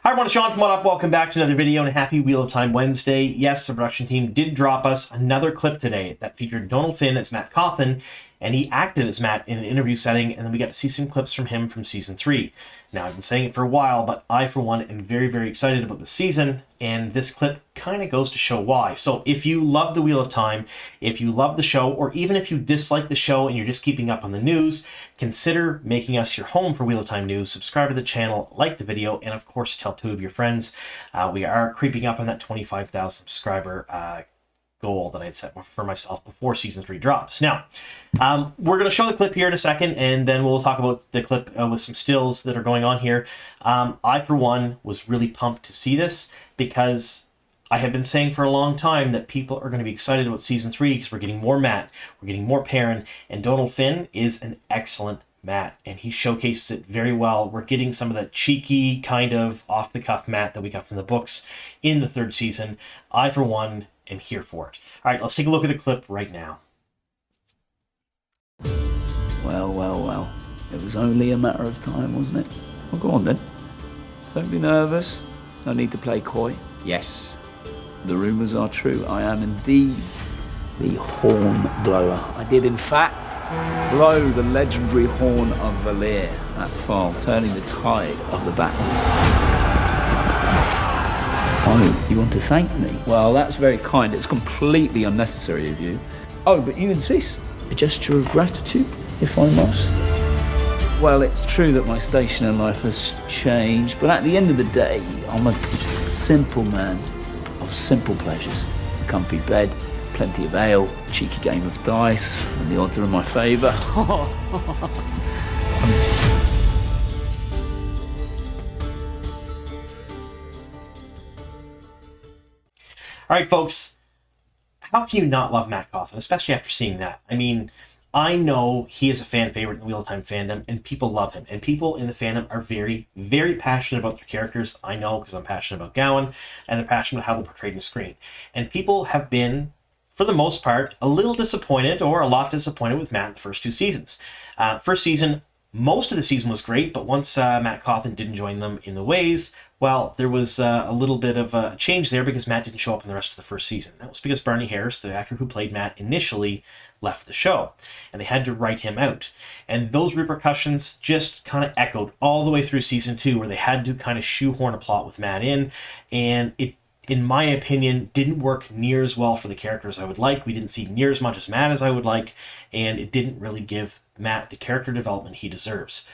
Hi everyone, it's Sean from What Up. Welcome back to another video and a happy Wheel of Time Wednesday. Yes, the production team did drop us another clip today that featured Donald Finn as Matt Cauthon, and he acted as Matt in an interview setting, and then we got to see some clips from him from Season 3. Now, I've been saying it for a while, but I, for one, am very, very excited about the season, and this clip kind of goes to show why. So if you love the Wheel of Time, if you love the show, or even if you dislike the show and you're just keeping up on the news, consider making us your home for Wheel of Time news. Subscribe to the channel, like the video, and of course, tell 2 of your friends. We are creeping up on that 25,000 subscriber goal that I had set for myself before Season 3 drops. Now, we're going to show the clip here in a second, and then we'll talk about the clip with some stills that are going on here. I, for one, was really pumped to see this because I have been saying for a long time that people are going to be excited about Season 3 because we're getting more Matt, we're getting more Perrin, and Donald Finn is an excellent Matt, and he showcases it very well. We're getting some of that cheeky, kind of off-the-cuff Matt that we got from the books in the 3rd season. I, for one, am here for it. All right, let's take a look at the clip right now. Well. It was only a matter of time, wasn't it? Well, go on then. Don't be nervous. No need to play coy. Yes, the rumours are true. I am indeed the horn blower. I did, in fact, blow the legendary horn of Valir at Fall, turning the tide of the battle. Oh, you want to thank me? Well, that's very kind. It's completely unnecessary of you. Oh, but you insist. A gesture of gratitude, if I must. Well, it's true that my station in life has changed, but at the end of the day, I'm a simple man of simple pleasures. A comfy bed, plenty of ale, cheeky game of dice, and the odds are in my favour. All right, folks, how can you not love Matt Cauthon, especially after seeing that? I mean, I know he is a fan favorite in the Wheel of Time fandom, and people love him. And people in the fandom are very, very passionate about their characters. I know, because I'm passionate about Gowan, and they're passionate about how they're portrayed on screen. And people have been, for the most part, a little disappointed, or a lot disappointed with Matt in the first 2 seasons. First season, most of the season was great, but once Matt Cauthon didn't join them in the ways, well, there was a little bit of a change there because Matt didn't show up in the rest of the first season. That was because Barney Harris, the actor who played Matt initially, left the show, and they had to write him out. And those repercussions just kind of echoed all the way through Season 2, where they had to kind of shoehorn a plot with Matt in, and it, in my opinion, didn't work near as well for the characters I would like. We didn't see near as much as Matt as I would like, and it didn't really give Matt the character development he deserves.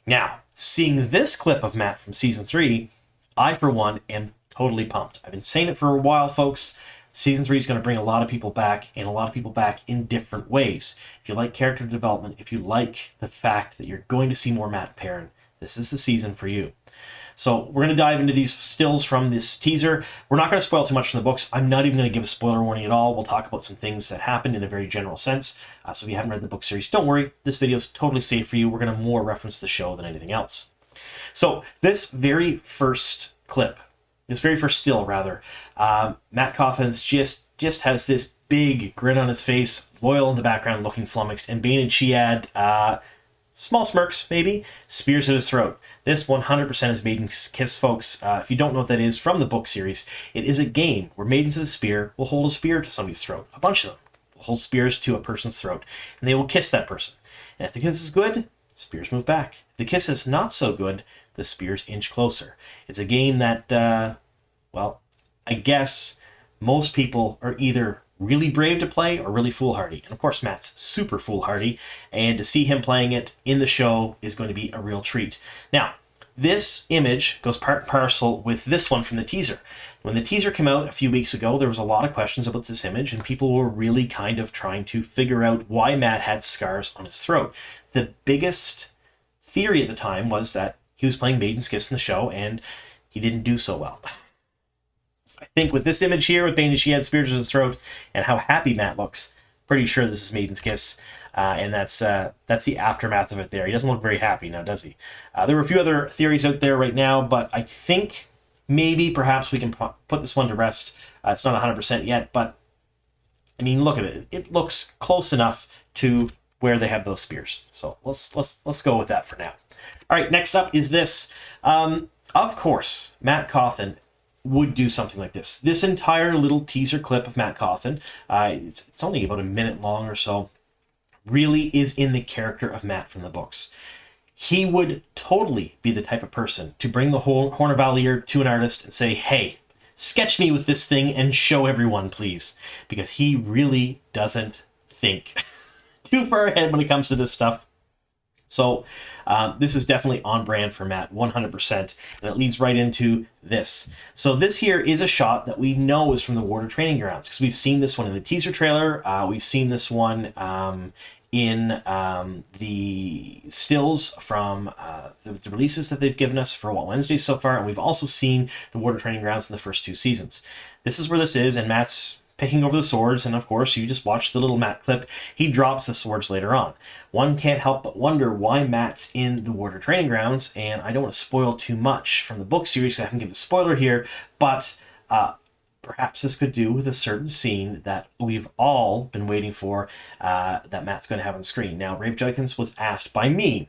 Now, seeing this clip of Matt from Season 3, I, for one, am totally pumped. I've been saying it for a while, folks. Season 3 is going to bring a lot of people back, and a lot of people back in different ways. If you like character development, if you like the fact that you're going to see more Matt and Perrin, this is the season for you. So we're going to dive into these stills from this teaser. We're not going to spoil too much from the books. I'm not even going to give a spoiler warning at all. We'll talk about some things that happened in a very general sense. So if you haven't read the book series, don't worry. This video is totally safe for you. We're going to more reference the show than anything else. So this very first clip, this very first still, rather, Matt Cauthon's just has this big grin on his face, loyal in the background, looking flummoxed, and Bane and Chiad, small smirks, maybe, spears at his throat. This 100% is Maiden's Kiss, folks. If you don't know what that is from the book series, it is a game where Maidens of the Spear will hold a spear to somebody's throat. A bunch of them will hold spears to a person's throat, and they will kiss that person. And if the kiss is good, spears move back. If the kiss is not so good, the spears inch closer. It's a game that, well, I guess most people are either really brave to play or really foolhardy. And of course, Matt's super foolhardy, and to see him playing it in the show is going to be a real treat. Now, this image goes part and parcel with this one from the teaser. When the teaser came out a few weeks ago, there was a lot of questions about this image, and people were really kind of trying to figure out why Matt had scars on his throat. The biggest theory at the time was that he was playing Maiden's Kiss in the show, and he didn't do so well. I think with this image here, with Bane and Chiad spears in his throat, and how happy Matt looks, pretty sure this is Maiden's Kiss, and that's the aftermath of it there. He doesn't look very happy now, does he? There were a few other theories out there right now, but I think maybe perhaps we can put this one to rest. It's not 100% yet, but I mean, look at it. It looks close enough to where they have those spears. So let's go with that for now. All right, next up is this. Of course, Matt Cauthon would do something like this. This entire little teaser clip of Matt Cauthon, it's only about a minute long or so, really is in the character of Matt from the books. He would totally be the type of person to bring the Hornevalier to an artist and say, hey, sketch me with this thing and show everyone, please. Because he really doesn't think too far ahead when it comes to this stuff. So this is definitely on brand for Matt, 100%. And it leads right into this. So this here is a shot that we know is from the Warder Training Grounds, because we've seen this one in the teaser trailer. We've seen this one in the stills from the releases that they've given us for What Wednesdays so far, and we've also seen the Warder Training Grounds in the first 2 seasons. This is where this is, and Matt's picking over the swords, and of course, you just watch the little Matt clip. He drops the swords later on. One can't help but wonder why Matt's in the Warder Training Grounds, and I don't want to spoil too much from the book series, so I haven't given a spoiler here, but perhaps this could do with a certain scene that we've all been waiting for, that Matt's going to have on screen. Now, Rafe Judkins was asked by me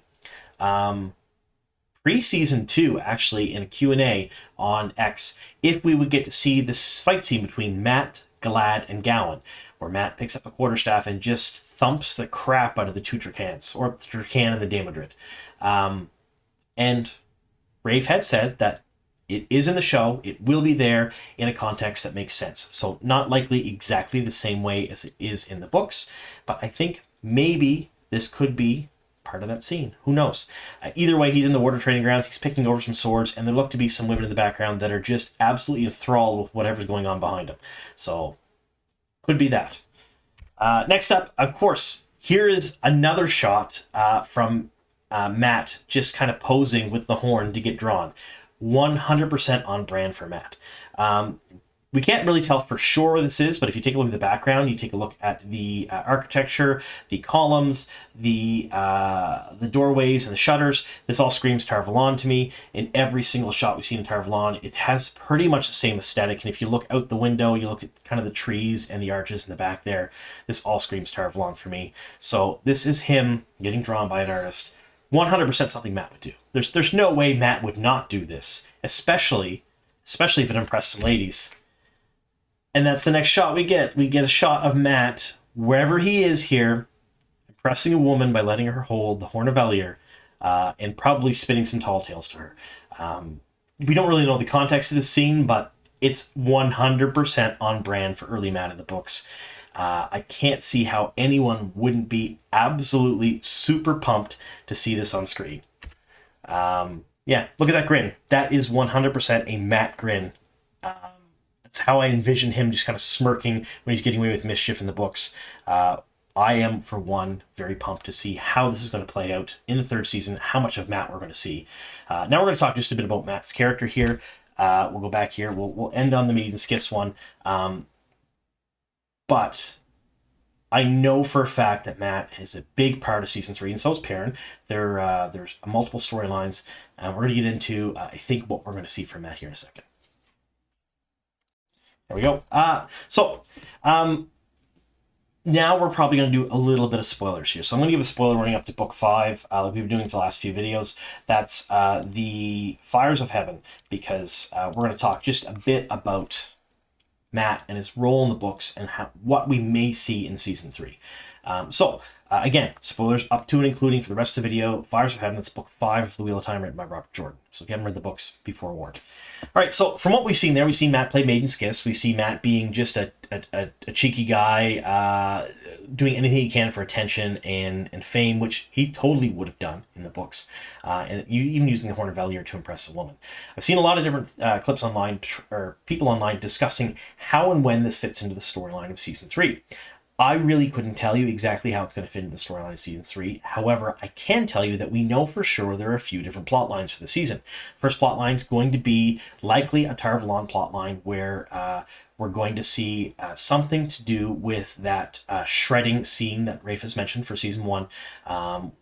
pre-season 2, actually, in a Q&A on X, if we would get to see this fight scene between Matt, Galad, and Gowan, where Matt picks up a quarterstaff and just thumps the crap out of the two Turcans, or the Turcan and the Daemodrid. And Rafe had said that it is in the show, it will be there in a context that makes sense. So not likely exactly the same way as it is in the books, but I think maybe this could be part of that scene. Who knows? Either way, he's in the Warder Training Grounds, he's picking over some swords, and there look to be some women in the background that are just absolutely enthralled with whatever's going on behind him. So, could be that. Next up, of course, here is another shot from Matt just kind of posing with the horn to get drawn. 100% on brand for Matt. We can't really tell for sure where this is, but if you take a look at the background, you take a look at the architecture, the columns, the doorways and the shutters, this all screams Tar Valon to me. In every single shot we've seen in Tar Valon, it has pretty much the same aesthetic. And if you look out the window, you look at kind of the trees and the arches in the back there, this all screams Tar Valon for me. So this is him getting drawn by an artist. 100% something Matt would do. There's no way Matt would not do this, especially if it impressed some ladies. And that's the next shot we get. We get a shot of Matt, wherever he is here, impressing a woman by letting her hold the Horn of Valier, and probably spinning some tall tales to her. We don't really know the context of the scene, but it's 100% on brand for early Matt in the books. I can't see how anyone wouldn't be absolutely super pumped to see this on screen. Yeah, look at that grin. That is 100% a Matt grin. That's how I envision him, just kind of smirking when he's getting away with mischief in the books. I am, for one, very pumped to see how this is going to play out in the 3rd season, how much of Matt we're going to see. Now we're going to talk just a bit about Matt's character here. We'll go back here. We'll end on the Maiden's Kiss one. But I know for a fact that Matt is a big part of Season 3, and so is Perrin. There's multiple storylines. We're going to get into, I think, what we're going to see from Matt here in a second. There we go. Now we're probably going to do a little bit of spoilers here. So I'm going to give a spoiler warning up to Book 5, like we've been doing for the last few videos. That's the Fires of Heaven, because we're going to talk just a bit about Matt and his role in the books and what we may see in Season 3. Again, spoilers up to and including for the rest of the video. Fires of Heaven, that's Book 5 of The Wheel of Time, written by Robert Jordan. So if you haven't read the books, be forewarned. All right, so from what we've seen there, we see Matt play Maiden's Kiss. We see Matt being just a cheeky guy, doing anything he can for attention and fame, which he totally would have done in the books, and even using the Horn of Valier to impress a woman. I've seen a lot of different clips online, or people online, discussing how and when this fits into the storyline of Season 3. I really couldn't tell you exactly how it's going to fit into the storyline of Season 3. However, I can tell you that we know for sure there are a few different plot lines for the season. First plot line is going to be likely a Tar Valon plot line where we're going to see something to do with that shredding scene that Rafe has mentioned for Season 1.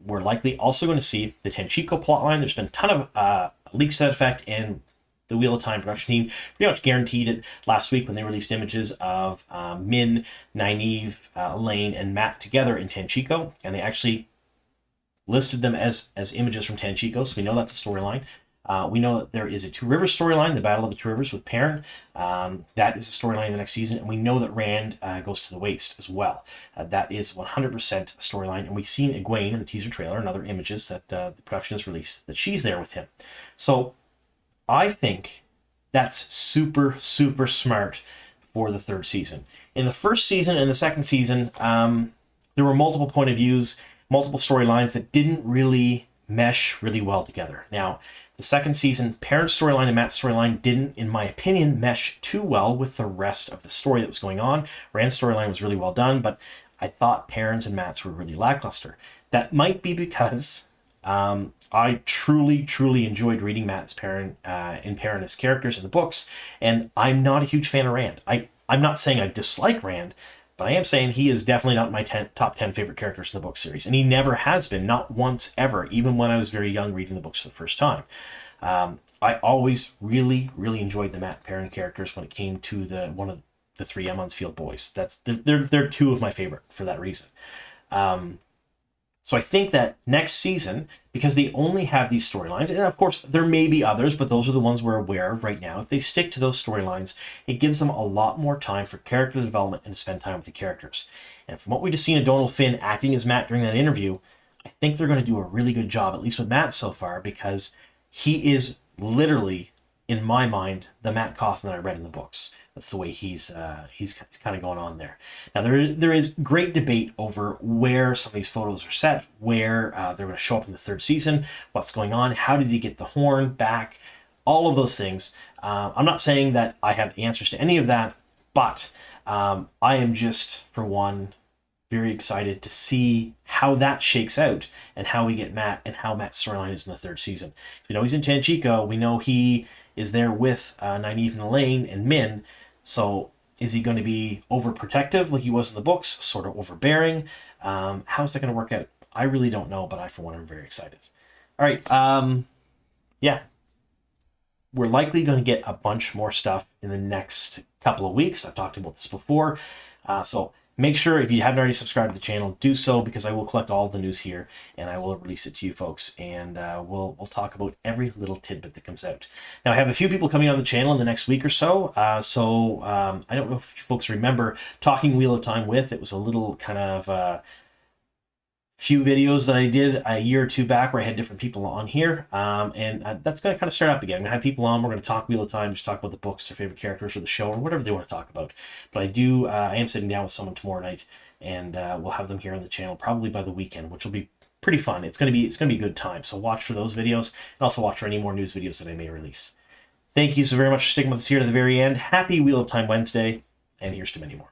We're likely also going to see the Tenchiko plot line. There's been a ton of leaks to that effect, and the Wheel of Time production team pretty much guaranteed it last week when they released images of Min, Nynaeve, Elaine, and Matt together in Tenchiko, and they actually listed them as images from Tenchiko, so we know that's a storyline. We know that there is a Two Rivers storyline, the Battle of the Two Rivers with Perrin. That is a storyline in the next season, and we know that Rand goes to the Waste as well. That is 100% a storyline, and we've seen Egwene in the teaser trailer and other images that the production has released, that she's there with him. So I think that's super, super smart for the third season. In the first season and the second season, there were multiple point of views, multiple storylines that didn't really mesh really well together. Now, the second season, Perrin's storyline and Matt's storyline didn't, in my opinion, mesh too well with the rest of the story that was going on. Rand's storyline was really well done, but I thought Perrin's and Matt's were really lackluster. That might be because I truly, truly enjoyed reading Matt as Perrin and Perrin as characters in the books, and I'm not a huge fan of Rand. I'm not saying I dislike Rand, but I am saying he is definitely not my top 10 favorite characters in the book series, and he never has been, not once ever, even when I was very young reading the books for the first time. I always really, really enjoyed the Matt and Perrin characters when it came to one of the three Emmonsfield boys. They're two of my favorite for that reason. So I think that next season, because they only have these storylines, and of course there may be others, but those are the ones we're aware of right now. If they stick to those storylines, it gives them a lot more time for character development and to spend time with the characters. And from what we just seen of Donald Finn acting as Matt during that interview, I think they're going to do a really good job, at least with Matt so far, because he is literally, in my mind, the Matt Cauthon that I read in the books. That's the way he's kind of going on there. Now, there is great debate over where some of these photos are set, where they're going to show up in the third season, what's going on, how did he get the horn back, all of those things. I'm not saying that I have the answers to any of that, but I am just, for one, very excited to see how that shakes out and how we get Matt and how Matt's storyline is in the third season. We know he's in Tanchico. We know he is there with Nynaeve and Elaine and Min. So is he going to be overprotective like he was in the books, sort of overbearing? How's that going to work out? I really don't know, but I, for one, am very excited. All right. Yeah. We're likely going to get a bunch more stuff in the next couple of weeks. I've talked about this before. So make sure, if you haven't already subscribed to the channel, do so, because I will collect all the news here and I will release it to you folks, and we'll talk about every little tidbit that comes out. Now, I have a few people coming on the channel in the next week or so. I don't know if you folks remember Talking Wheel of Time with. It was a little kind of few videos that I did a year or two back where I had different people on here, and that's going to kind of start up again. I'm going to have people on. We're going to talk Wheel of Time, just talk about the books, their favorite characters, or the show, or whatever they want to talk about. But I am sitting down with someone tomorrow night, and we'll have them here on the channel probably by the weekend, which will be pretty fun. It's going to be a good time. So watch for those videos, and also watch for any more news videos that I may release. Thank you so very much for sticking with us here to the very end. Happy Wheel of Time Wednesday, and here's to many more.